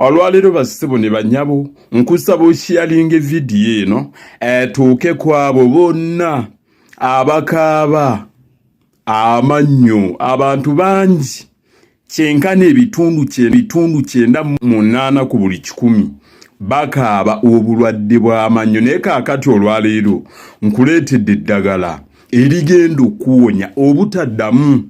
Olwaleero bassebo ne bannyabo nkusaba osharinga vidiyo eno etuuke ku abo bonna abakaaba amannyo abantu bangi kyenkana ebitundu 98 ku buli 100 bakaaba obulwadde bw'amannyo. Naye kaakati olwaleero nkuleetedde eddagala erigenda okuwonya obutaddamu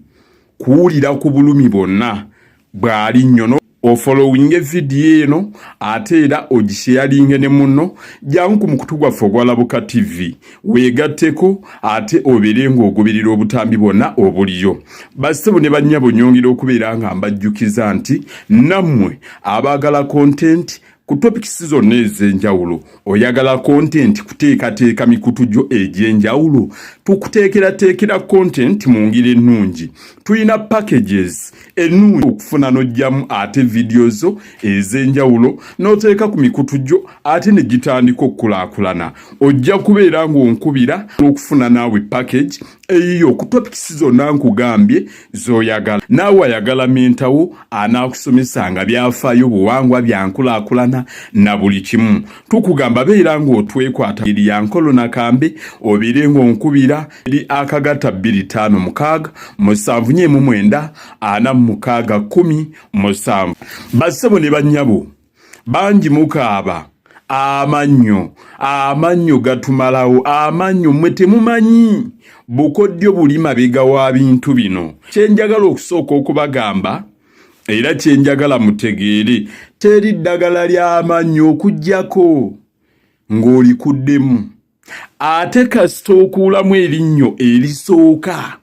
kuwulira ku bulumi bwonna bw'ali nnyo. Ofollowinge vidiyo eno ate era ogisharinge ne munno. Jangu ku mukutu gwaffe ogwalabuka TV weegatteko ate obeere ng'ogoberera obutambi bwonna obuliyo. Bassebo ne bannyabo nyongera okubeera nga mbajjukiza nti nammwe abaagala content ku topics zonna ez'enjawulo, oyagala content kuteekateeka mikutu gyo egy'enjawulo, tukuteekerateekera content mu ngeri ennungi. Tuyina packages ennungi okufuna n'ojjamu ate video zo ez'enjawulo n'oteeka ku mikutu gyo ate ne gitandika okukulaakulana. Ojja kubeera ng'onkubira okufuna naawe package eyiyo ku topics zonna nkugambye z'oyagala. Naawe ayagala mentawo anaakusomesanga byafaayo buwangwa byankulaakulana na buli kimu. Tukugamba beera ng'otwekwata eri ya nkolo nakambe obeere ng'onkubira eri akagata 256 749 46 17. Bassebo ne bannyabo bangi mukaaba amannyo gatumalawo. Amannyo mmwe temumanyi bukodyo buli mabega wa bintu bino. Kyenjagala okusooka okubagamba era kyenjagala mutegeere, teri ddagala ly'amannyo okuggyako ng'olikuddemu ate kasita okuulamu erinnyo erisooka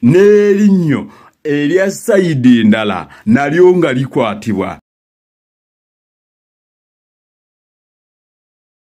n'erinnyo erya sayidi endala nalyo nga likwatibwa